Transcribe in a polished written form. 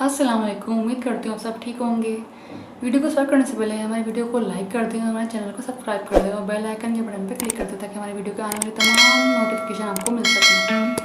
अस्सलाम वालेकुम। उम्मीद करती हूँ आप सब ठीक होंगे। वीडियो को स्टार्ट करने से पहले हमारे वीडियो को लाइक कर दें और हमारे चैनल को सब्सक्राइब कर दें और बेल आइकन के बटन पर क्लिक कर दें ताकि हमारी वीडियो के आने वाली तमाम नोटिफिकेशन आपको मिल सकें।